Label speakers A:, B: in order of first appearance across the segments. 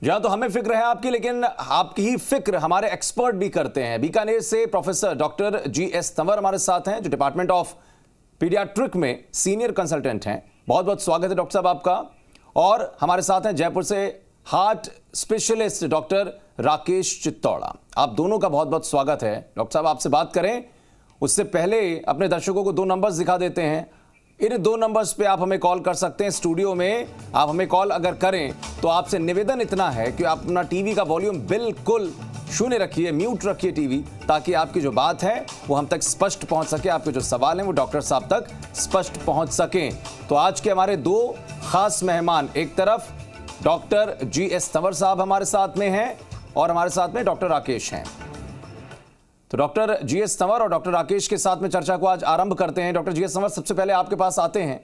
A: जी हाँ, तो हमें फिक्र है आपकी, लेकिन आपकी ही फिक्र हमारे एक्सपर्ट भी करते हैं। बीकानेर से प्रोफेसर डॉक्टर GS तंवर हमारे साथ हैं, जो डिपार्टमेंट ऑफ पीडियाट्रिक में सीनियर कंसल्टेंट हैं। बहुत बहुत स्वागत है डॉक्टर साहब आपका। और हमारे साथ हैं जयपुर से heart specialist doctor Rakesh Chittaura. आप दोनों का बहुत बहुत स्वागत है। डॉक्टर साहब, आपसे बात करें उससे पहले अपने दर्शकों को 2 नंबर्स दिखा देते हैं। इन 2 नंबर्स पे आप हमें कॉल कर सकते हैं। स्टूडियो में आप हमें कॉल अगर करें तो आपसे निवेदन इतना है कि आप अपना टीवी का वॉल्यूम बिल्कुल शून्य रखिए, म्यूट रखिए टीवी, ताकि आपकी जो बात है वो हम तक स्पष्ट पहुंच सके, आपके जो सवाल हैं वो डॉक्टर साहब तक स्पष्ट पहुंच सकें। तो आज के हमारे 2 खास मेहमान, एक तरफ डॉक्टर GS तंवर साहब हमारे साथ में हैं और हमारे साथ में डॉक्टर राकेश हैं। तो डॉक्टर GS तंवर और डॉक्टर राकेश के साथ में चर्चा को आज आरंभ करते हैं। डॉक्टर GS तंवर, सबसे पहले आपके पास आते हैं।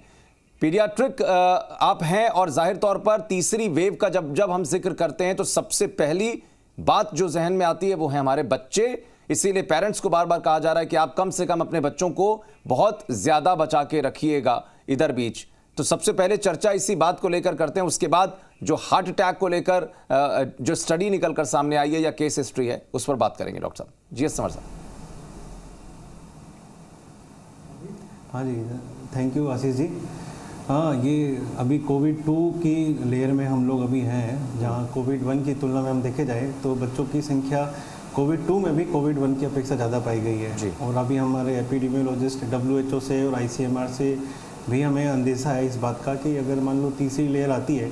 A: पीडियाट्रिक आप हैं और जाहिर तौर पर तीसरी वेव का जब हम जिक्र करते हैं तो सबसे पहली बात जो जहन में आती है वो है हमारे बच्चे। इसीलिए पेरेंट्स को बार बार कहा जा रहा है कि आप कम से कम अपने बच्चों को बहुत ज्यादा बचा के रखिएगा इधर बीच। तो सबसे पहले चर्चा इसी बात को लेकर करते हैं, उसके बाद जो हार्ट अटैक को लेकर जो स्टडी निकलकर सामने आई है या केस हिस्ट्री है उस पर बात करेंगे। डॉक्टर साहब, GS तंवर साहब।
B: हाँ जी, थैंक यू आशीष जी। हाँ, ये अभी कोविड-2 की लेयर में हम लोग अभी हैं, जहाँ कोविड-1 की तुलना में हम देखे जाए तो बच्चों की संख्या कोविड-2 में भी कोविड-1 की अपेक्षा ज़्यादा पाई गई है जी। और अभी हमारे एपिडेमियोलॉजिस्ट WHO से और ICMR से भी हमें अंदेशा है इस बात का कि अगर मान लो तीसरी लेयर आती है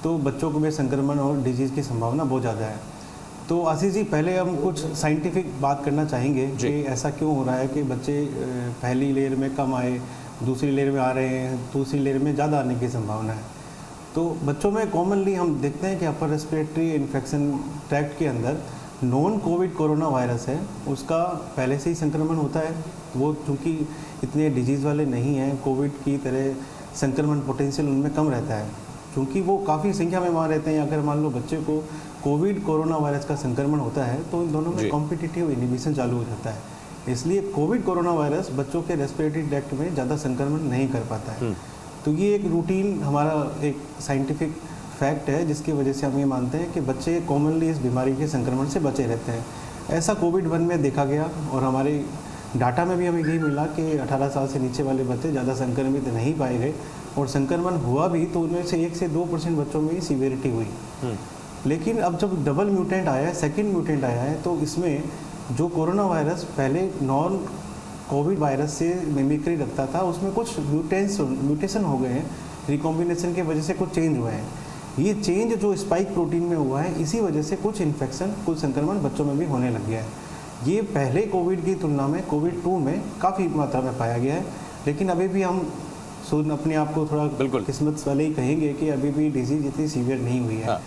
B: तो बच्चों को में संक्रमण और डिजीज़ की संभावना बहुत ज़्यादा है। तो आशीष जी, पहले हम कुछ साइंटिफिक बात करना चाहेंगे कि ऐसा क्यों हो रहा है कि बच्चे पहली लेयर में कम आए, दूसरी लेयर में आ रहे हैं, दूसरी लेयर में ज़्यादा आने की संभावना है। तो बच्चों में कॉमनली हम देखते हैं कि अपर रेस्पिरेटरी इन्फेक्शन ट्रैक्ट के अंदर नॉन कोविड कोरोना वायरस है, उसका पहले से ही संक्रमण होता है। वो चूँकि इतने डिजीज़ वाले नहीं हैं, कोविड की तरह संक्रमण पोटेंशियल उनमें कम रहता है, क्योंकि वो काफ़ी संख्या में वहाँ रहते हैं। अगर मान लो बच्चे को कोविड कोरोना वायरस का संक्रमण होता है तो इन दोनों में कॉम्पिटिटिव इनहिबिशन चालू हो जाता है। इसलिए कोविड कोरोना वायरस बच्चों के रेस्पिरेटरी ट्रैक्ट में ज़्यादा संक्रमण नहीं कर पाता है। तो ये एक रूटीन हमारा एक साइंटिफिक फैक्ट है, जिसकी वजह से हम ये मानते हैं कि बच्चे कॉमनली इस बीमारी के संक्रमण से बचे रहते हैं। ऐसा कोविड-1 में देखा गया और हमारे डाटा में भी हमें यही मिला कि 18 साल से नीचे वाले बच्चे ज़्यादा संक्रमित नहीं पाए गए, और संक्रमण हुआ भी तो उनमें से 1 से 2% बच्चों में ही सीवियरिटी हुई। लेकिन अब जब डबल म्यूटेंट आया है, सेकेंड म्यूटेंट आया है, तो इसमें जो कोरोना वायरस पहले नॉन कोविड वायरस से मिमिक्री रखता था, उसमें कुछ म्यूटेशन हो गए हैं, रिकॉम्बिनेशन की वजह से कुछ चेंज हुए हैं। ये चेंज जो स्पाइक प्रोटीन में हुआ है, इसी वजह से कुछ इन्फेक्शन, कुछ संक्रमण बच्चों में भी होने लग गया है। ये पहले कोविड की तुलना में कोविड-2 में काफ़ी मात्रा में पाया गया है, लेकिन अभी भी हम अपने आप को थोड़ा किस्मत वाले ही कहेंगे कि अभी भी डिजीज इतनी सीवियर नहीं हुई है।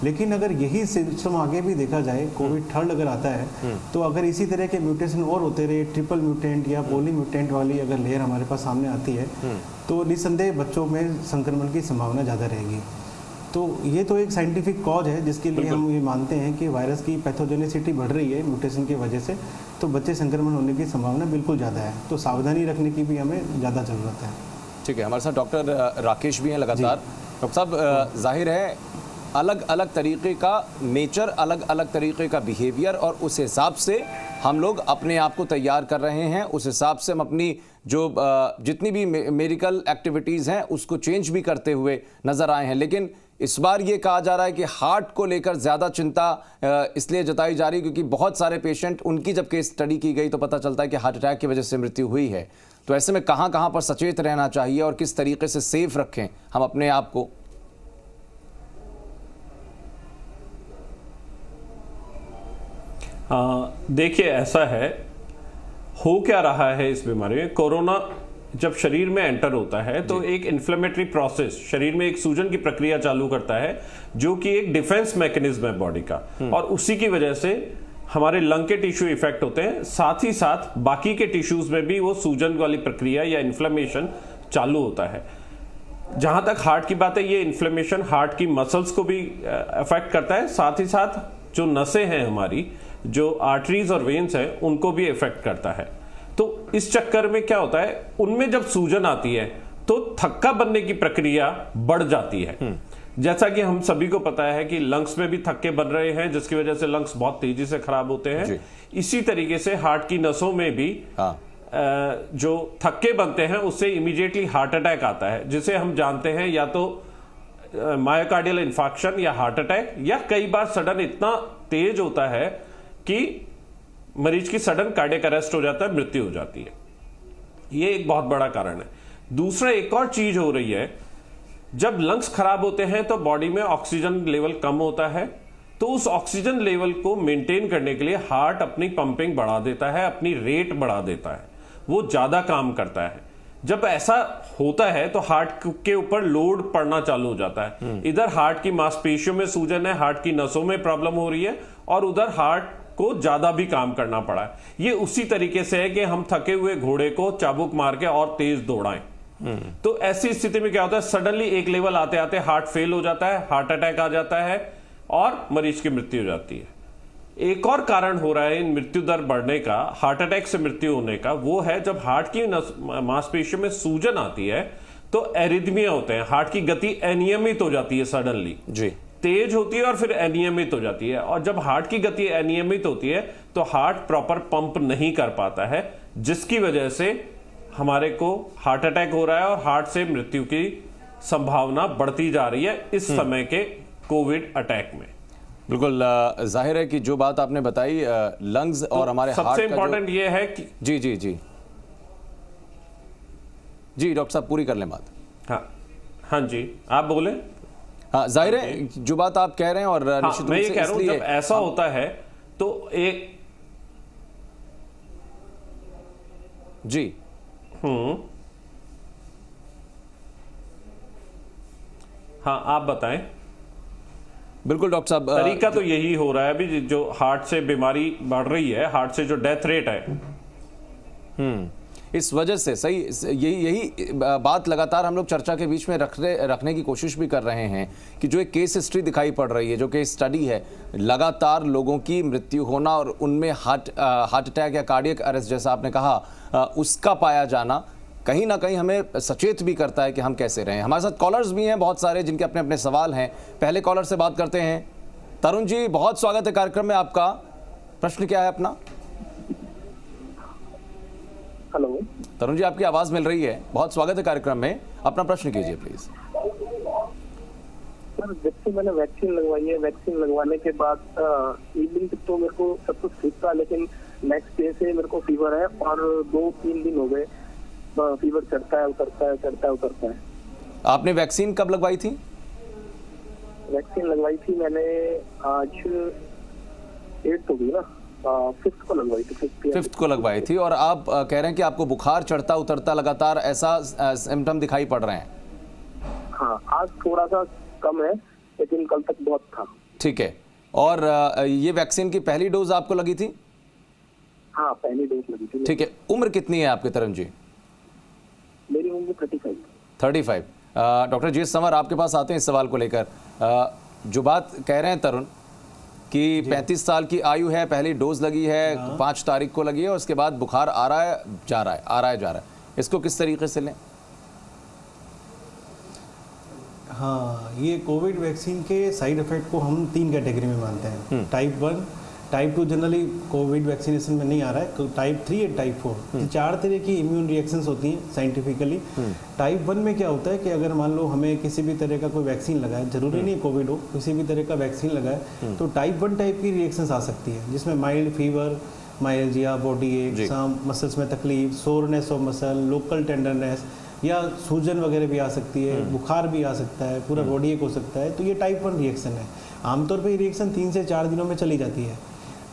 B: लेकिन अगर यही सिस्टम आगे भी देखा जाए, कोविड 3rd अगर आता है तो अगर इसी तरह के म्यूटेशन और होते रहे, ट्रिपल म्यूटेंट या पॉली म्यूटेंट वाली अगर लेयर हमारे पास सामने आती है तो निस्संदेह बच्चों में संक्रमण की संभावना ज़्यादा रहेगी। तो ये तो एक साइंटिफिक कॉज है जिसके लिए हम ये मानते हैं कि वायरस की पैथोजेनिसिटी बढ़ रही है म्यूटेशन की वजह से, तो बच्चे संक्रमण होने की संभावना बिल्कुल ज़्यादा है। तो सावधानी रखने की भी हमें ज़्यादा ज़रूरत है।
A: ठीक है, हमारे साथ डॉक्टर राकेश भी हैं लगातार। डॉक्टर साहब, जाहिर है अलग अलग तरीके का नेचर, अलग अलग तरीके का बिहेवियर, और उस हिसाब से हम लोग अपने आप को तैयार कर रहे हैं। उस हिसाब से हम अपनी जो जितनी भी मेडिकल एक्टिविटीज़ हैं उसको चेंज भी करते हुए नज़र आए हैं। लेकिन इस बार ये कहा जा रहा है कि हार्ट को लेकर ज़्यादा चिंता इसलिए जताई जा रही है क्योंकि बहुत सारे पेशेंट, उनकी जब केस स्टडी की गई तो पता चलता है कि हार्ट अटैक की वजह से मृत्यु हुई है। तो ऐसे में कहाँ कहाँ पर सचेत रहना चाहिए और किस तरीके से सेफ रखें हम अपने आप को?
C: देखिए, ऐसा है, हो क्या रहा है इस बीमारी में। कोरोना जब शरीर में एंटर होता है तो एक इन्फ्लेमेटरी प्रोसेस, शरीर में एक सूजन की प्रक्रिया चालू करता है जो कि एक डिफेंस मैकेनिज्म है बॉडी का, और उसी की वजह से हमारे लंग के टिश्यू इफेक्ट होते हैं, साथ ही साथ बाकी के टिश्यूज में भी वो सूजन वाली प्रक्रिया या इन्फ्लेमेशन चालू होता है। जहां तक हार्ट की बात है, ये इन्फ्लेमेशन हार्ट की मसल्स को भी अफेक्ट करता है, साथ ही साथ जो नसें हैं हमारी, जो आर्टरीज और वेन्स हैं, उनको भी इफेक्ट करता है। तो इस चक्कर में क्या होता है, उनमें जब सूजन आती है तो थक्का बनने की प्रक्रिया बढ़ जाती है। जैसा कि हम सभी को पता है कि लंग्स में भी थक्के बन रहे हैं, जिसकी वजह से लंग्स बहुत तेजी से खराब होते हैं। इसी तरीके से हार्ट की नसों में भी जो थक्के बनते हैं उससे इमीडिएटली हार्ट अटैक आता है, जिसे हम जानते हैं या तो मायोकार्डियल इन्फार्क्शन या हार्ट अटैक, या कई बार सडन इतना तेज होता है कि मरीज की सडन कार्डियक अरेस्ट हो जाता है, मृत्यु हो जाती है। ये एक बहुत बड़ा कारण है। दूसरा एक और चीज हो रही है, जब लंग्स खराब होते हैं तो बॉडी में ऑक्सीजन लेवल कम होता है, तो उस ऑक्सीजन लेवल को मेंटेन करने के लिए हार्ट अपनी पंपिंग बढ़ा देता है, अपनी रेट बढ़ा देता है, वो ज्यादा काम करता है। जब ऐसा होता है तो हार्ट के ऊपर लोड पड़ना चालू हो जाता है। इधर हार्ट की मांसपेशियों में सूजन है, हार्ट की नसों में प्रॉब्लम हो रही है, और उधर हार्ट को ज्यादा भी काम करना पड़ा है। ये उसी तरीके से है कि हम थके हुए घोड़े को चाबुक मार के और तेज दौड़ाएं। तो ऐसी स्थिति में क्या होता है, सडनली एक लेवल आते आते हार्ट फेल हो जाता है, हार्ट अटैक आ जाता है और मरीज की मृत्यु हो जाती है। एक और कारण हो रहा है इन मृत्यु दर बढ़ने का, हार्ट अटैक से मृत्यु होने का, वो है जब हार्ट की मांसपेशियों में सूजन आती है तो एरिथमिया होते हैं, हार्ट की गति अनियमित हो जाती है, सडनली जी तेज होती है और फिर अनियमित हो जाती है। और जब हार्ट की गति अनियमित होती है तो हार्ट प्रॉपर पंप नहीं कर पाता है, जिसकी वजह से हमारे को हार्ट अटैक हो रहा है और हार्ट से मृत्यु की संभावना बढ़ती जा रही है इस समय के कोविड अटैक में।
A: बिल्कुल जाहिर है कि जो बात आपने बताई लंग्स और हमारे हार्ट का
C: सबसे इंपॉर्टेंट ये है कि
A: जी जी जी जी डॉक्टर साहब पूरी कर लें बात।
C: हाँ जी आप बोले।
A: हाँ जाहिर है जो बात आप कह रहे हैं, और निश्चित
C: मैं
A: रूप
C: ये
A: से
C: कह रहा हूं जब ऐसा होता है तो एक
A: जी
C: हाँ आप बताएं।
A: बिल्कुल डॉक्टर साहब,
C: तरीका तो यही हो रहा है अभी, जो हार्ट से बीमारी बढ़ रही है, हार्ट से जो डेथ रेट है,
A: इस वजह से सही यही बात लगातार हम लोग चर्चा के बीच में रखने की कोशिश भी कर रहे हैं कि जो एक केस हिस्ट्री दिखाई पड़ रही है, जो केस स्टडी है, लगातार लोगों की मृत्यु होना और उनमें हार्ट अटैक या कार्डियक अरेस्ट जैसा आपने कहा उसका पाया जाना कहीं ना कहीं हमें सचेत भी करता है कि हम कैसे रहें। हमारे साथ कॉलर्स भी हैं बहुत सारे जिनके अपने अपने सवाल हैं। पहले कॉलर से बात करते हैं। तरुण जी, बहुत स्वागत है कार्यक्रम में आपका। प्रश्न क्या है अपना?
D: हेलो
A: तरुण जी, आपकी आवाज मिल रही है, बहुत स्वागत है कार्यक्रम में, अपना प्रश्न कीजिए प्लीज।
D: सर, जब से मैंने वैक्सीन लगवाई है, वैक्सीन लगवाने के बाद इवनिंग तक तो मेरे को सब कुछ ठीक था, लेकिन नेक्स्ट डे से मेरे को फीवर है और 2-3 दिन हो गए फीवर चढ़ता है उतरता है, चढ़ता है उतरता है।
A: आपने वैक्सीन कब लगवाई थी?
D: वैक्सीन लगवाई थी मैंने आज 8 हो गई ना, 5th को लगवाई थी।
A: 5th को लगवाई थी, और आप कह रहे हैं कि आपको बुखार चढ़ता उतरता लगातार ऐसा सिम्टम दिखाई पड़ रहे हैं?
D: हाँ, आज थोड़ा सा कम है लेकिन कल तक बहुत था।
A: ठीक है, और ये वैक्सीन की पहली डोज आपको लगी थी?
D: हाँ, पहली डोज लगी थी।
A: ठीक है, उम्र कितनी है आपके तरुण जी?
D: मेरी उम्र 35।
A: 35। Doctor GS. तंवर आपके पास आते हैं इस सवाल को लेकर। जो बात कह रहे हैं तरुण कि 35 साल की आयु है, पहली डोज लगी है, 5 तारीख को लगी है, और उसके बाद बुखार आ रहा है जा रहा है, आ रहा है जा रहा है, इसको किस तरीके से लें?
B: हाँ, ये कोविड वैक्सीन के साइड इफेक्ट को हम 3 कैटेगरी में मानते हैं। Type 1, type 2 generally Covid vaccination में नहीं आ रहा है, टाइप 3 और टाइप 4, 4 तरह की इम्यून रिएक्शंस होती हैं साइंटिफिकली। टाइप 1 में क्या होता है कि अगर मान लो हमें किसी भी तरह का कोई वैक्सीन लगा है, जरूरी नहीं कोविड हो, किसी भी तरह का वैक्सीन लगा है, तो टाइप 1 टाइप की रिएक्शंस आ सकती है, जिसमें माइल्ड फीवर, माइल्जिया, बॉडी एक, मसल्स में तकलीफ, soreness of muscle, local tenderness, या सूजन वगैरह भी आ सकती है, बुखार भी आ सकता है, पूरा बॉडी एक हो सकता है। तो ये टाइप 1 रिएक्शन है। आमतौर पर ये रिएक्शन 3 से 4 दिनों में चली जाती है।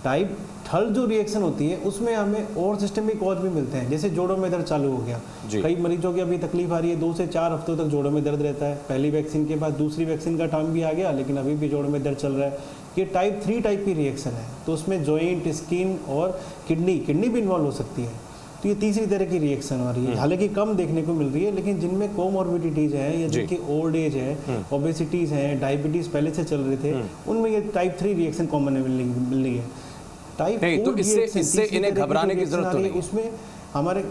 B: टाइप 3 जो रिएक्शन होती है उसमें हमें और सिस्टमिक कॉज भी मिलते हैं, जैसे जोड़ों में दर्द चालू हो गया। कई मरीजों की अभी तकलीफ आ रही है, 2 से 4 हफ्तों तक जोड़ों में दर्द रहता है। पहली वैक्सीन के बाद दूसरी वैक्सीन का टाइम भी आ गया, लेकिन अभी भी जोड़ों में दर्द चल रहा है। ये टाइप 3 टाइप की रिएक्शन है, तो उसमें जॉइंट, स्किन और किडनी भी इन्वॉल्व हो सकती है। तो ये तीसरी तरह की रिएक्शन आ रही है, हालांकि कम देखने को मिल रही है, लेकिन जिनमें कोमॉर्बिडिटीज हैं या जिनकी ओल्ड एज है, ओबेसिटीज हैं, डायबिटीज पहले से चल रहे थे, उनमें ये टाइप 3 रिएक्शन कॉमन मिल रही है। टाइप 4
A: तो इससे इन्हें घबराने की जरूरत नहीं है।
B: उसमें हमारे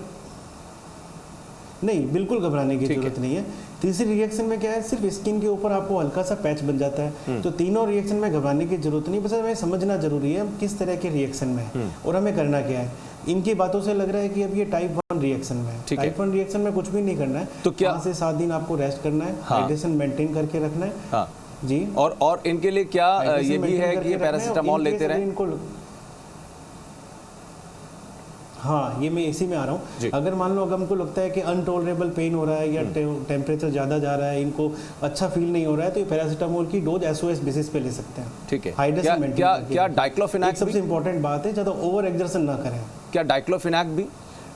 B: नहीं, बिल्कुल घबराने की जरूरत नहीं है। तीसरी रिएक्शन में क्या है, सिर्फ स्किन के ऊपर आपको हल्का सा पैच बन जाता है, तो तीनों रिएक्शन में घबराने की जरूरत नहीं, बस हमें समझना जरूरी है हम किस तरह के रिएक्शन में है और हमें करना क्या है। इनकी बातों से लग रहा है कि अब ये टाइप 1 रिएक्शन में है। टाइप 1 रिएक्शन में कुछ भी नहीं करना है, तो क्या 5 से 7 दिन आपको रेस्ट करना है, हाइड्रेशन मेंटेन करके रखना है जी।
A: और इनके लिए क्या ये भी है कि ये पैरासीटामोल लेते रहें? इनको
B: हाँ, ये मैं इसी में आ रहा हूँ। अगर मान लो अगर हमको लगता है कि अनटॉलरेबल पेन हो रहा है या टेम्परेचर ज़्यादा जा रहा है, इनको अच्छा फील नहीं हो रहा है, तो ये पैरासीटामोल की डोज SOS बेसिस पे ले सकते हैं।
A: ठीक है।
B: हाइड्रेशन मेंटेन
A: क्या डाइक्लोफिनेक
B: सबसे इंपॉर्टेंट बात है, ज़्यादा ओवर एक्सर्शन ना करें।
A: क्या डाइक्लोफिनेक भी?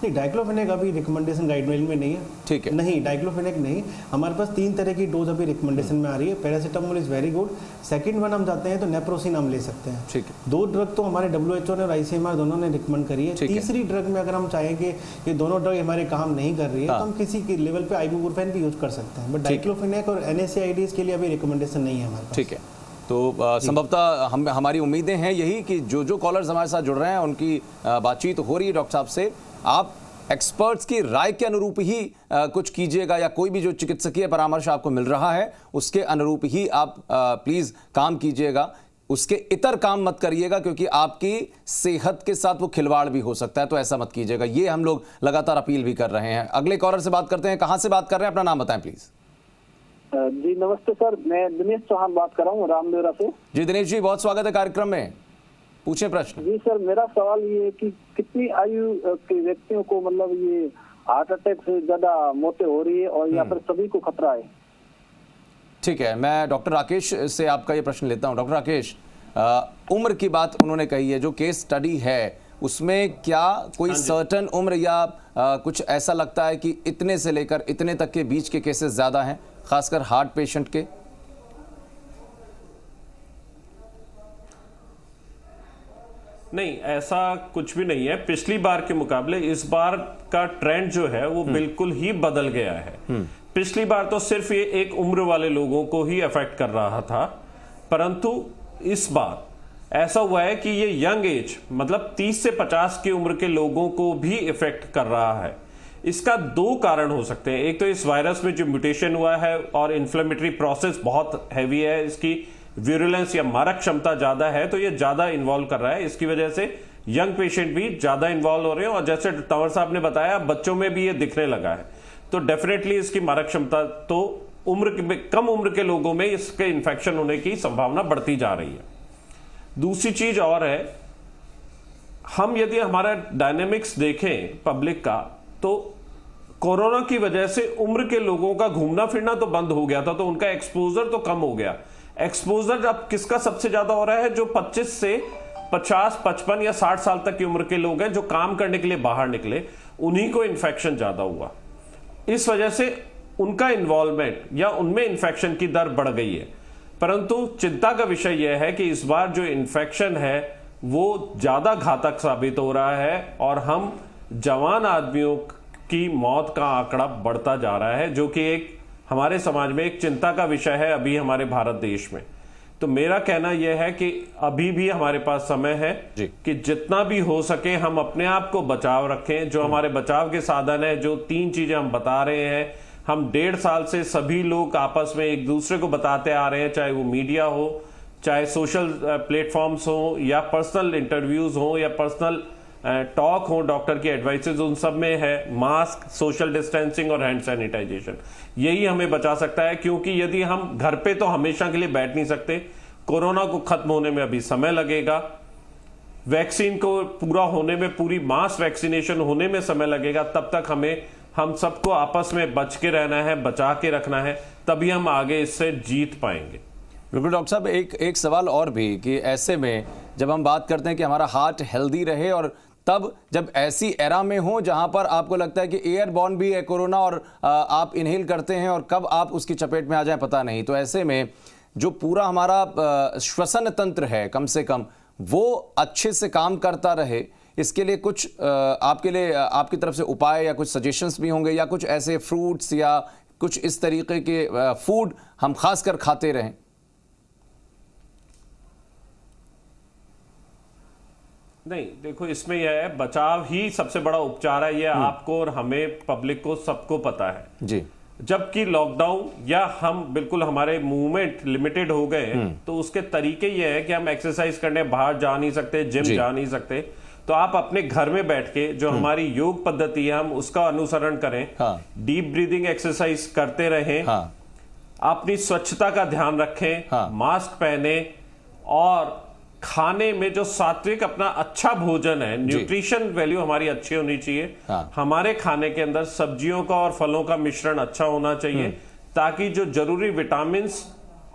B: नहीं, डाइक्लोफिनेक अभी रिकमेंडेशन गाइडलाइन में नहीं है।
A: ठीक है।
B: नहीं, डाइक्लोफिनेक नहीं, हमारे पास 3 तरह की डोज अभी रिकमेंडेशन में आ रही है। Paracetamol is very good. Second one हम जाते हैं तो नेप्रोसिन हम ले सकते हैं।
A: ठीक है।
B: 2 ड्रग तो हमारे WHO ने और ICMR दोनों ने रिकमेंड करी है। तीसरी ड्रग में अगर हम चाहें कि ये दोनों ड्रग हमारे काम नहीं कर रही है, तो हम किसी के लेवल पे आइबुप्रोफेन भी यूज कर सकते हैं, बट डाइक्लोफिनेक और NSAIDs के लिए अभी रिकमेंडेशन नहीं है हमारे पास।
A: ठीक है। तो संभवतः हमारी उम्मीदें हैं यही कि जो कॉलर्स हमारे साथ जुड़ रहे हैं उनकी बातचीत हो रही है डॉक्टर साहब से, आप एक्सपर्ट्स की राय के अनुरूप ही कुछ कीजिएगा, या कोई भी जो चिकित्सकीय परामर्श आपको मिल रहा है उसके अनुरूप ही आप प्लीज काम कीजिएगा, उसके इतर काम मत करिएगा, क्योंकि आपकी सेहत के साथ वो खिलवाड़ भी हो सकता है, तो ऐसा मत कीजिएगा। ये हम लोग लगातार अपील भी कर रहे हैं। अगले कॉलर से बात करते हैं। कहां से बात कर रहे हैं, अपना नाम बताएं प्लीज।
D: जी नमस्ते सर, मैं दिनेश चौहान बात कर रहा हूँ रामदेवरा से। जी
A: दिनेश जी, बहुत स्वागत है कार्यक्रम में, पूछे प्रश्न।
D: जी सर, मेरा सवाल ये है कि कितनी आयु के व्यक्तियों को मतलब ये हार्ट अटैक से ज्यादा मौतें हो रही है और या फिर सभी को खतरा है?
A: ठीक है, मैं डॉक्टर राकेश से आपका ये प्रश्न लेता हूँ। डॉक्टर राकेश, उम्र की बात उन्होंने कही है, जो केस स्टडी है उसमें क्या कोई सर्टन उम्र या कुछ ऐसा लगता है कि इतने से लेकर इतने तक के बीच के केसेस ज्यादा हैं, खासकर हार्ट पेशेंट के?
C: नहीं, ऐसा कुछ भी नहीं है। पिछली बार के मुकाबले इस बार का ट्रेंड जो है वो बिल्कुल ही बदल गया है। पिछली बार तो सिर्फ ये एक उम्र वाले लोगों को ही अफेक्ट कर रहा था, परंतु इस बार ऐसा हुआ है कि ये यंग एज मतलब 30 से 50 की उम्र के लोगों को भी इफेक्ट कर रहा है। इसका 2 कारण हो सकते हैं। एक तो इस वायरस में जो म्यूटेशन हुआ है और इन्फ्लेमेटरी प्रोसेस बहुत हैवी है, इसकी विरुलेंस या मारक क्षमता ज्यादा है, तो ये ज्यादा इन्वॉल्व कर रहा है। इसकी वजह से यंग पेशेंट भी ज्यादा इन्वॉल्व हो रहे हैं, और जैसे तंवर साहब ने बताया बच्चों में भी ये दिखने लगा है, तो डेफिनेटली इसकी मारक क्षमता तो कम उम्र के लोगों में इसके इन्फेक्शन होने की संभावना बढ़ती जा रही है। दूसरी चीज और है, हम यदि हमारा डायनेमिक्स देखें पब्लिक का, तो कोरोना की वजह से उम्र के लोगों का घूमना फिरना तो बंद हो गया था, तो उनका एक्सपोजर तो कम हो गया। एक्सपोजर अब किसका सबसे ज्यादा हो रहा है? जो 25 से 50, 55 या 60 साल तक की उम्र के लोग हैं, जो काम करने के लिए बाहर निकले, उन्हीं को इन्फेक्शन ज्यादा हुआ। इस वजह से उनका इन्वॉल्वमेंट या उनमें इन्फेक्शन की दर बढ़ गई है। परंतु चिंता का विषय यह है कि इस बार जो इन्फेक्शन है वो ज्यादा घातक साबित हो रहा है, और हम जवान आदमियों की मौत का आंकड़ा बढ़ता जा रहा है, जो कि एक हमारे समाज में एक चिंता का विषय है अभी हमारे भारत देश में। तो मेरा कहना यह है कि अभी भी हमारे पास समय है कि जितना भी हो सके हम अपने आप को बचाव रखें। जो हमारे बचाव के साधन है, जो 3 चीजें हम बता रहे हैं, हम 1.5 साल से सभी लोग आपस में एक दूसरे को बताते आ रहे हैं, चाहे वो मीडिया हो, चाहे सोशल प्लेटफॉर्म्स हो, या पर्सनल इंटरव्यूज हो, या पर्सनल टॉक हो, डॉक्टर की एडवाइसेस, उन सब में है मास्क, सोशल डिस्टेंसिंग और हैंड सैनिटाइजेशन। यही हमें बचा सकता है, क्योंकि यदि हम घर पे तो हमेशा के लिए बैठ नहीं सकते, कोरोना को खत्म होने में अभी समय लगेगा, वैक्सीन को पूरा होने में, पूरी मास वैक्सीनेशन होने में समय लगेगा। तब तक हम सबको आपस में बच के रहना है, बचा के रखना है, तभी हम आगे इससे जीत पाएंगे।
A: बिल्कुल डॉक्टर साहब, एक सवाल और भी कि ऐसे में जब हम बात करते हैं कि हमारा हार्ट हेल्दी रहे, और तब जब ऐसी एरा में हो जहां पर आपको लगता है कि एयरबॉर्न भी है कोरोना और आप इनहेल करते हैं और कब आप उसकी चपेट में आ जाएं पता नहीं, तो ऐसे में जो पूरा हमारा श्वसन तंत्र है कम से कम वो अच्छे से काम करता रहे, इसके लिए कुछ आपके लिए आपकी तरफ से उपाय या कुछ सजेशंस भी होंगे, या कुछ ऐसे फ्रूट्स या कुछ इस तरीके के फूड हम खासकर खाते रहें?
C: नहीं, देखो इसमें यह है, बचाव ही सबसे बड़ा उपचार है, ये आपको और हमें, पब्लिक को, सबको पता है
A: जी।
C: जबकि लॉकडाउन या हम बिल्कुल हमारे मूवमेंट लिमिटेड हो गए हैं, तो उसके तरीके ये है कि हम एक्सरसाइज करने बाहर जा नहीं सकते, जिम जा नहीं सकते, तो आप अपने घर में बैठ के जो हमारी योग पद्धति है हम उसका अनुसरण करें।
A: हाँ।
C: डीप ब्रीदिंग एक्सरसाइज करते रहें।
A: हाँ।
C: अपनी स्वच्छता का ध्यान रखें।
A: हाँ।
C: मास्क पहने और खाने में जो सात्विक अपना अच्छा भोजन है, न्यूट्रिशन वैल्यू हमारी अच्छी होनी चाहिए।
A: हाँ।
C: हमारे खाने के अंदर सब्जियों का और फलों का मिश्रण अच्छा होना चाहिए, ताकि जो जरूरी विटामिन्स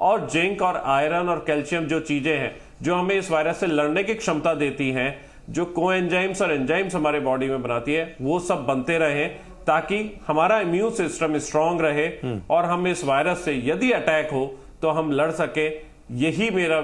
C: और जिंक और आयरन और कैल्शियम जो चीजें हैं जो हमें इस वायरस से लड़ने की क्षमता देती हैं, जो कोएंजाइम्स और एंजाइम्स हमारे बॉडी में बनाती है, वो सब बनते रहें, ताकि हमारा इम्यून सिस्टम स्ट्रांग रहे और हम इस वायरस से यदि अटैक हो तो हम लड़ सके। यही मेरा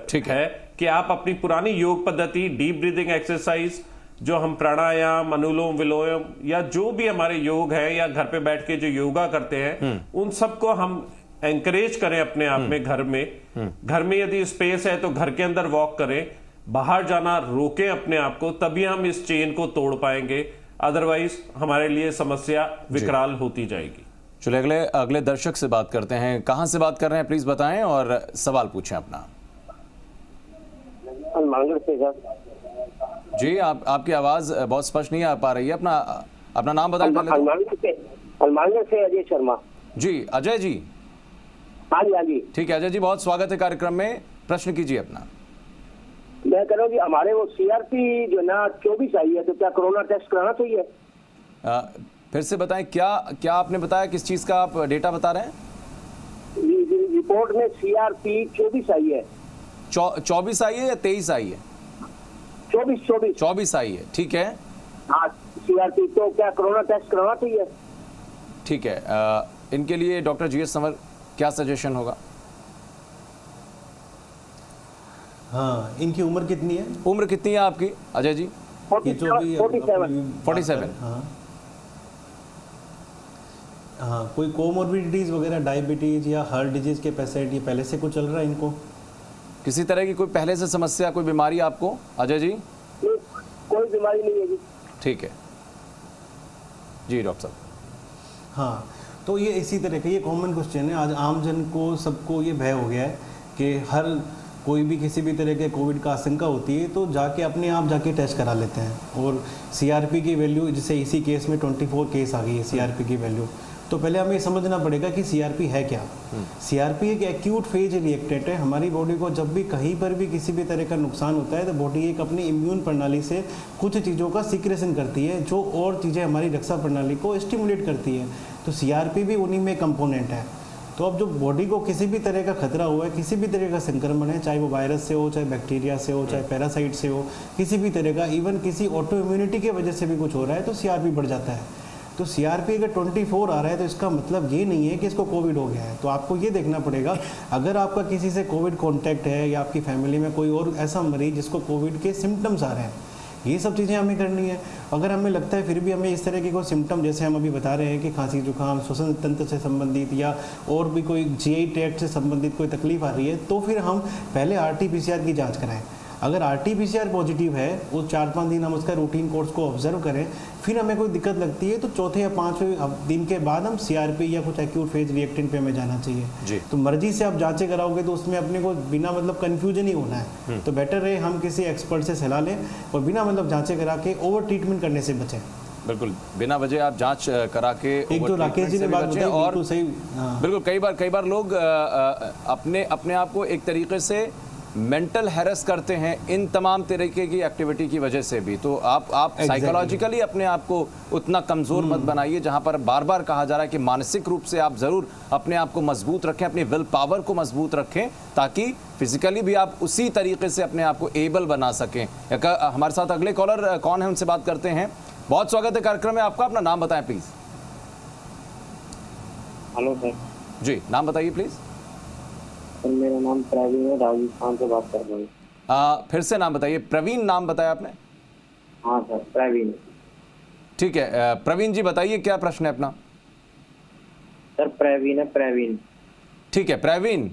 A: ठीक है
C: कि आप अपनी पुरानी योग पद्धति, डीप ब्रीदिंग एक्सरसाइज, जो हम प्राणायाम, अनुलोम विलोम या जो भी हमारे योग है या घर पे बैठ के जो योगा करते हैं, उन सबको हम एंकरेज करें अपने आप में। घर में यदि स्पेस है तो घर के अंदर वॉक करें, बाहर जाना रोकें अपने आप को, तभी हम इस चेन को तोड़ पाएंगे, अदरवाइज हमारे लिए समस्या विकराल होती जाएगी।
A: चलिए अगले दर्शक से बात करते हैं। कहां से बात कर रहे हैं प्लीज बताएं और सवाल पूछें अपना।
E: हनुमानगढ़ से सर।
A: जी, आपकी आवाज बहुत स्पष्ट नहीं आ पा रही है। अपना नाम बताएं पहले।
E: हनुमानगढ़ से अजय शर्मा।
A: जी अजय जी।
E: हाँ जी, हाँ जी।
A: ठीक है अजय जी, बहुत स्वागत है कार्यक्रम में। प्रश्न कीजिए अपना।
E: मैं कह रहा हूँ कि हमारे वो सीआरपी जो ना 24 आई है, तो क्या कोरोना टेस्ट कराना चाहिए?
A: फिर से बताएं, क्या आपने बताया, किस चीज का आप डेटा बता रहे हैं?
E: रिपोर्ट में सीआरपी 24 आई है।
A: 24 आई है या 23 आई है? 24 आई है, ठीक है।
E: हाँ सीआरपी, तो क्या कोरोना टेस्ट कराना चाहिए?
A: ठीक है, इनके लिए डॉक्टर जीएस तंवर क्या सजेशन होगा?
B: हाँ, इनकी उम्र कितनी है?
A: उम्र कितनी है आपकी अजय जी?
E: 47।
B: हाँ, कोई कोमोर्बिडिटीज वगैरह, डायबिटीज या हार्ट डिजीज के पेशेंट, ये पहले से कुछ चल रहा है इनको?
A: किसी तरह की कोई पहले से समस्या, कोई बीमारी आपको अजय जी?
E: कोई बीमारी नहीं है जी।
A: ठीक है जी डॉक्टर साहब।
B: हाँ, तो ये इसी तरह का ये कॉमन क्वेश्चन है। आज आम जन को, सबको ये भय हो गया है कि हर कोई भी किसी भी तरह के कोविड का आशंका होती है तो जाके अपने आप जाके टेस्ट करा लेते हैं। और सीआरपी की वैल्यू, जैसे इसी केस में 24 केस आ गई है सीआरपी की वैल्यू, तो पहले हमें समझना पड़ेगा कि सीआरपी है क्या। सीआरपी एक एक्यूट फेज रिएक्टेंट है। हमारी बॉडी को जब भी कहीं पर भी किसी भी तरह का नुकसान होता है तो बॉडी एक अपनी इम्यून प्रणाली से कुछ चीज़ों का सीक्रेशन करती है, जो और चीज़ें हमारी रक्षा प्रणाली को स्टिमुलेट करती है। तो सीआरपी भी उन्हीं में कंपोनेंट है। तो अब जो बॉडी को किसी भी तरह का खतरा हुआ है, किसी भी तरह का संक्रमण है, चाहे वो वायरस से हो, चाहे बैक्टीरिया से हो, चाहे पैरासाइट से हो, किसी भी तरह का, इवन किसी ऑटो इम्यूनिटी की वजह से भी कुछ हो रहा है तो सीआरपी बढ़ जाता है। तो सीआरपी अगर 24 आ रहा है तो इसका मतलब ये नहीं है कि इसको कोविड हो गया है। तो आपको ये देखना पड़ेगा, अगर आपका किसी से कोविड कॉन्टैक्ट है या आपकी फैमिली में कोई और ऐसा मरीज जिसको कोविड के सिम्टम्स आ रहे हैं, ये सब चीज़ें हमें करनी है। अगर हमें लगता है फिर भी हमें इस तरह के कोई सिम्टम, जैसे हम अभी बता रहे हैं कि खांसी जुकाम, श्वसन तंत्र से संबंधित या और भी कोई जीआई ट्रैक्ट से संबंधित कोई तकलीफ आ रही है, तो फिर हम पहले RT-PCR की जांच कराएं। अगर RT-PCR पॉजिटिव है, वो 4-5 दिन हम उसका रूटीन कोर्स को ऑब्जर्व करें, फिर हमें कोई दिक्कत लगती है तो चौथे या 5वें दिन के बाद हम सीआरपी या कुछ एक्यूट फेज रिएक्टेंट पे हमें जाना चाहिए। तो मर्जी से आप जांचें कराओगे तो उसमें अपने को बिना मतलब कन्फ्यूजन ही होना है। तो बेटर है हम किसी एक्सपर्ट से सलाह लें और बिना मतलब जांचें करा के ओवर ट्रीटमेंट करने से बचें।
A: बिल्कुल, बिना वजह आप जांच करा के,
B: एक जो राकेश जी ने बात बताई और सही।
A: बिल्कुल, कई बार लोग अपने आप को एक तरीके से मेंटल हैरेस करते हैं इन तमाम तरीके की एक्टिविटी की वजह से भी। तो आप साइकोलॉजिकली अपने आप को उतना कमज़ोर मत बनाइए, जहां पर बार बार कहा जा रहा है कि मानसिक रूप से आप ज़रूर अपने आप को मजबूत रखें, अपनी विल पावर को मजबूत रखें, ताकि फिजिकली भी आप उसी तरीके से अपने आप को एबल बना सकें। हमारे साथ अगले कॉलर कौन है, उनसे बात करते हैं। बहुत स्वागत है कार्यक्रम में आपका, अपना नाम बताएं प्लीज़।
E: Hello sir.
A: जी, नाम बताइए प्लीज़।
E: मेरा नाम प्रवीण है, राजस्थान से बात कर रहा हूँ।
A: फिर से नाम बताइए। प्रवीण नाम बताया आपने?
E: हाँ सर, प्रवीण।
A: ठीक है, प्रवीण जी बताइए क्या प्रश्न है अपना?
E: सर प्रवीण है, प्रवीण।
A: ठीक है प्रवीण।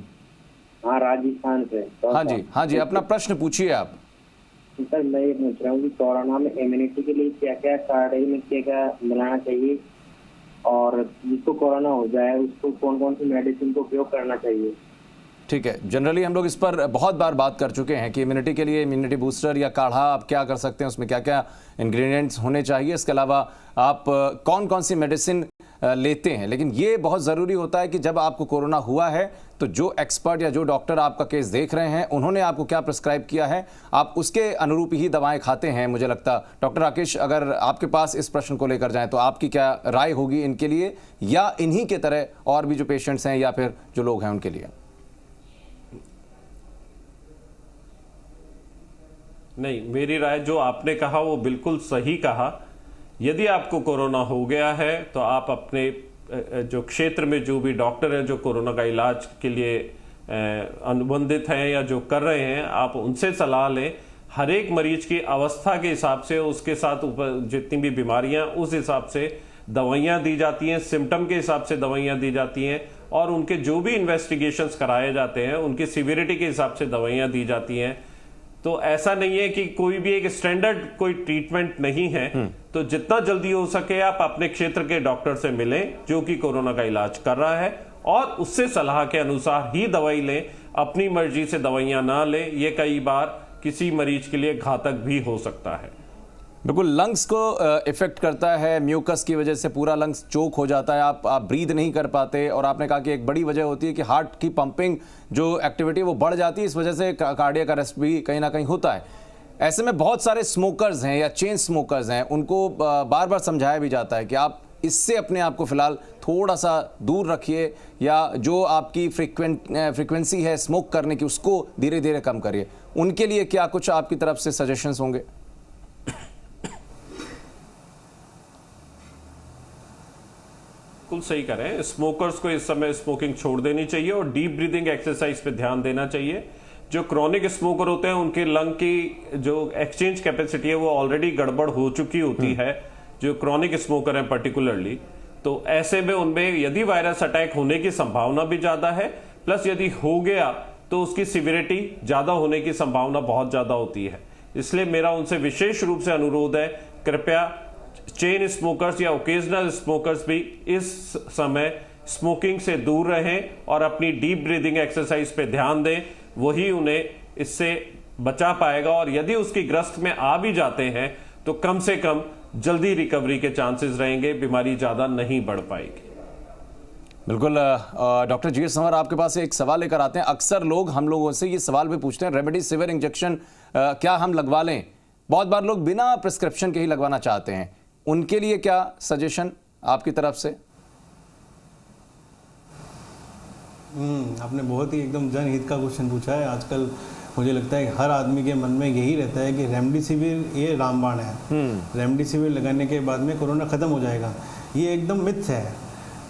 E: हाँ, राजस्थान से।
A: हाँ जी, अपना प्रश्न पूछिए आप।
F: सर मैं ये पूछ रहा हूँ कि कोरोना में इम्यूनिटी के लिए क्या क्या कार्ड क्या मिलाना चाहिए, और जिसको कोरोना हो जाए उसको कौन कौन सी मेडिसिन को उपयोग करना चाहिए?
A: ठीक है, जनरली हम लोग इस पर बहुत बार बात कर चुके हैं कि इम्यूनिटी के लिए इम्यूनिटी बूस्टर या काढ़ा आप क्या कर सकते हैं, उसमें क्या क्या इंग्रेडिएंट्स होने चाहिए, इसके अलावा आप कौन कौन सी मेडिसिन लेते हैं। लेकिन ये बहुत ज़रूरी होता है कि जब आपको कोरोना हुआ है तो जो एक्सपर्ट या जो डॉक्टर आपका केस देख रहे हैं उन्होंने आपको क्या प्रिस्क्राइब किया है, आप उसके अनुरूप ही दवाएं खाते हैं। मुझे लगता, डॉक्टर राकेश, अगर आपके पास इस प्रश्न को लेकर जाएं तो आपकी क्या राय होगी इनके लिए, या इन्हीं के तरह और भी जो पेशेंट्स हैं या फिर जो लोग हैं उनके लिए?
C: नहीं, मेरी राय जो आपने कहा वो बिल्कुल सही कहा। यदि आपको कोरोना हो गया है तो आप अपने जो क्षेत्र में जो भी डॉक्टर हैं जो कोरोना का इलाज के लिए अनुबंधित हैं या जो कर रहे हैं, आप उनसे सलाह लें। हर एक मरीज की अवस्था के हिसाब से, उसके साथ जितनी भी बीमारियां, उस हिसाब से दवाइयां दी जाती हैं, सिम्टम के हिसाब से दवाइयां दी जाती हैं, और उनके जो भी इन्वेस्टिगेशंस कराए जाते हैं उनकी सीवियरिटी के हिसाब से दवाइयां दी जाती हैं। तो ऐसा नहीं है कि कोई भी एक स्टैंडर्ड कोई ट्रीटमेंट नहीं है। तो जितना जल्दी हो सके आप अपने क्षेत्र के डॉक्टर से मिलें जो कि कोरोना का इलाज कर रहा है, और उससे सलाह के अनुसार ही दवाई लें। अपनी मर्जी से दवाइयां ना लें, ये कई बार किसी मरीज के लिए घातक भी हो सकता है।
A: बिल्कुल, लंग्स को इफेक्ट करता है, म्यूकस की वजह से पूरा लंग्स चोक हो जाता है, आप ब्रीद नहीं कर पाते। और आपने कहा कि एक बड़ी वजह होती है कि हार्ट की पंपिंग जो एक्टिविटी वो बढ़ जाती है, इस वजह से कार्डियक अरेस्ट भी कहीं ना कहीं होता है। ऐसे में बहुत सारे स्मोकर्स हैं या चेन स्मोकर्स हैं, उनको बार बार समझाया भी जाता है कि आप इससे अपने आप को फिलहाल थोड़ा सा दूर रखिए, या जो आपकी फ्रीक्वेंसी है स्मोक करने की उसको धीरे धीरे कम करिए। उनके लिए क्या कुछ आपकी तरफ से सजेशंस होंगे?
C: बिल्कुल सही कह रहे हैं। स्मोकर्स को इस समय स्मोकिंग छोड़ देनी चाहिए और डीप ब्रीदिंग एक्सरसाइज पे ध्यान देना चाहिए। जो क्रॉनिक स्मोकर होते हैं उनके लंग की जो एक्सचेंज कैपेसिटी है वो ऑलरेडी गड़बड़ हो चुकी होती है, जो क्रॉनिक स्मोकर हैं पर्टिकुलरली। तो ऐसे में उनमें यदि वायरस अटैक होने की संभावना भी ज्यादा है, प्लस यदि हो गया तो उसकी सिवियरिटी ज्यादा होने की संभावना बहुत ज्यादा होती है। इसलिए मेरा उनसे विशेष रूप से अनुरोध है, कृपया चेन स्मोकर्स या ओकेजनल स्मोकर्स भी इस समय स्मोकिंग से दूर रहें और अपनी डीप ब्रीदिंग एक्सरसाइज पे ध्यान दें। वही उन्हें इससे बचा पाएगा, और यदि उसकी ग्रस्त में आ भी जाते हैं तो कम से कम जल्दी रिकवरी के चांसेस रहेंगे, बीमारी ज्यादा नहीं बढ़ पाएगी।
A: बिल्कुल। डॉक्टर जी एस तंवर, आपके पास एक सवाल लेकर आते हैं। अक्सर लोग हम लोगों से ये सवाल भी पूछते हैं, रेमडेसिविर इंजेक्शन क्या हम लगवा लें? बहुत बार लोग बिना प्रिस्क्रिप्शन के ही लगवाना चाहते हैं, उनके लिए क्या सजेशन आपकी तरफ से?
B: आपने बहुत ही एकदम जनहित का क्वेश्चन पूछा है। आजकल मुझे लगता है हर आदमी के मन में यही रहता है कि रेमडेसिविर ये रामबाण है, रेमडेसिविर लगाने के बाद में कोरोना ख़त्म हो जाएगा। ये एकदम मिथ है।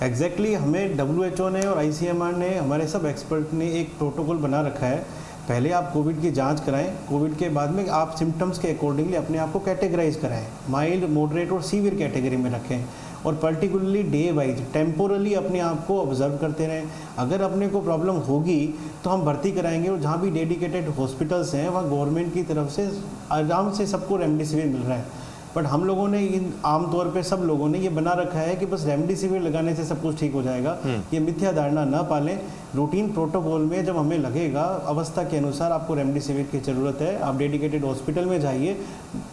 B: एग्जैक्टली हमें WHO ने और ICMR ने, हमारे सब एक्सपर्ट ने एक प्रोटोकॉल बना रखा है। पहले आप कोविड की जांच कराएं, कोविड के बाद में आप सिम्टम्स के अकॉर्डिंगली अपने आप को कैटेगराइज कराएं, माइल्ड, मॉडरेट और सीवियर कैटेगरी में रखें, और पर्टिकुलरली डे वाइज टेम्पोरली अपने आप को ऑब्जर्व करते रहें। अगर अपने को प्रॉब्लम होगी तो हम भर्ती कराएंगे, और जहाँ भी डेडिकेटेड हॉस्पिटल्स हैं वहाँ गवर्नमेंट की तरफ से आराम से सबको रेमडेसिविर मिल रहा है। बट हम लोगों ने आमतौर पे सब लोगों ने ये बना रखा है कि बस रेमडेसिविर लगाने से सब कुछ ठीक हो जाएगा। ये मिथ्या धारणा न पालें। रूटीन प्रोटोकॉल में जब हमें लगेगा अवस्था के अनुसार आपको रेमडेसिविर की ज़रूरत है, आप डेडिकेटेड हॉस्पिटल में जाइए,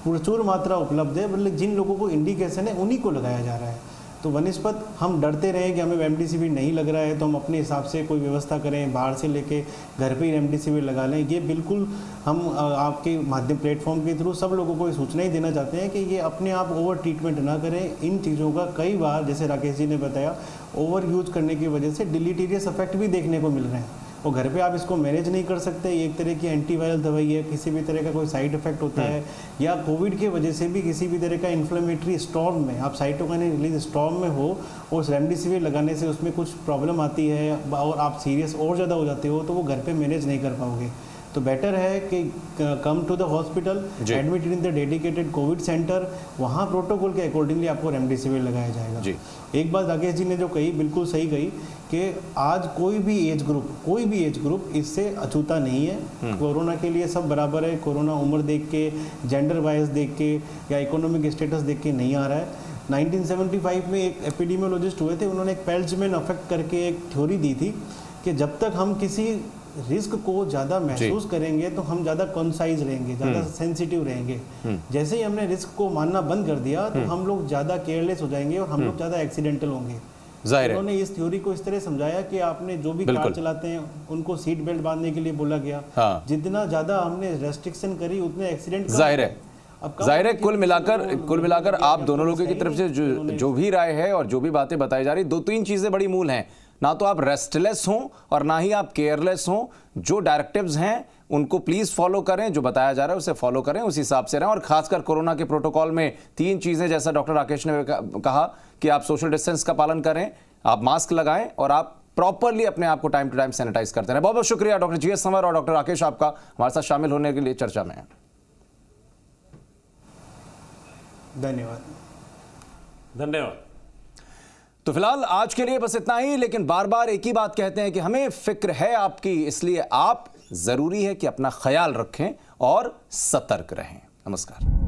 B: प्रचुर मात्रा उपलब्ध है। मतलब जिन लोगों को इंडिकेशन है उन्हीं को लगाया जा रहा है। तो वनिस्पत हम डरते रहें कि हमें रेमडेसिविर नहीं लग रहा है तो हम अपने हिसाब से कोई व्यवस्था करें, बाहर से लेके घर पे ही रेमडेसिविर लगा लें, ये बिल्कुल हम आपके माध्यम प्लेटफॉर्म के थ्रू सब लोगों को ये सूचना ही देना चाहते हैं कि ये अपने आप ओवर ट्रीटमेंट ना करें। इन चीज़ों का कई बार, जैसे राकेश जी ने बताया, ओवर यूज करने की वजह से डिलीटीरियस इफेक्ट भी देखने को मिल रहे हैं, और घर पे आप इसको मैनेज नहीं कर सकते। ये एक तरह की एंटीवायरल दवाई है, किसी भी तरह का कोई साइड इफेक्ट होता है, या कोविड की वजह से भी किसी भी तरह का इन्फ्लेमेटरी स्टॉर्म में, आप साइटोकाइनिन रिलीज स्टॉर्म में हो और रेमडेसिविर लगाने से उसमें कुछ प्रॉब्लम आती है और आप सीरियस और ज़्यादा हो जाते हो, तो वो घर पे मैनेज नहीं कर पाओगे। तो बेटर है कि come to the hospital, admitted in the dedicated covid centre, वहाँ प्रोटोकॉल के अकॉर्डिंगली आपको रेमडेसिविर लगाया जाएगा जी। एक बात राकेश जी ने जो कही बिल्कुल सही कही कि आज कोई भी एज ग्रुप इससे अछूता नहीं है। कोरोना के लिए सब बराबर है। कोरोना उम्र देख के, जेंडर वाइज देख के या इकोनॉमिक स्टेटस देख के नहीं आ रहा है। 1975 में एक एपिडेमियोलॉजिस्ट हुए थे, उन्होंने एक पेल्ट्जमैन इफेक्ट करके एक थ्योरी दी थी कि जब तक हम किसी रिस्क को ज़्यादा महसूस करेंगे तो हम ज़्यादा कॉन्साइज रहेंगे, ज़्यादा सेंसिटिव रहेंगे। जैसे ही हमने रिस्क को मानना बंद कर दिया तो हम लोग ज़्यादा केयरलेस हो जाएंगे और हम लोग ज़्यादा एक्सीडेंटल होंगे। उन्होंने इस थ्योरी को इस तरह समझाया कि आपने जो भी कार चलाते हैं उनको सीट बेल्ट बांधने के लिए बोला गया। जितना ज़्यादा हमने रेस्ट्रिक्शन करी उतने एक्सीडेंट
A: जाहिर है। कुल मिलाकर आप दोनों लोगों की तरफ से जो भी राय है और जो भी बातें बताई जा रही, 2-3 चीजें बड़ी मूल हैं। ना तो आप रेस्टलेस हों और ना ही आप केयरलेस हों। जो डायरेक्टिव्स हैं उनको प्लीज फॉलो करें, जो बताया जा रहा है उसे फॉलो करें, उस हिसाब से रहें। और खासकर कोरोना के प्रोटोकॉल में 3 चीजें, जैसा डॉक्टर राकेश ने कहा कि आप सोशल डिस्टेंस का पालन करें, आप मास्क लगाएं और आप प्रॉपरली अपने आप को टाइम टू टाइम सैनिटाइज करते रहें। बहुत बहुत शुक्रिया डॉक्टर जीएस तंवर और डॉक्टर राकेश आपका हमारे साथ शामिल होने के लिए चर्चा में।
C: धन्यवाद।
A: तो फिलहाल आज के लिए बस इतना ही, लेकिन बार बार एक ही बात कहते हैं कि हमें फिक्र है आपकी, इसलिए आप जरूरी है कि अपना ख्याल रखें और सतर्क रहें। नमस्कार।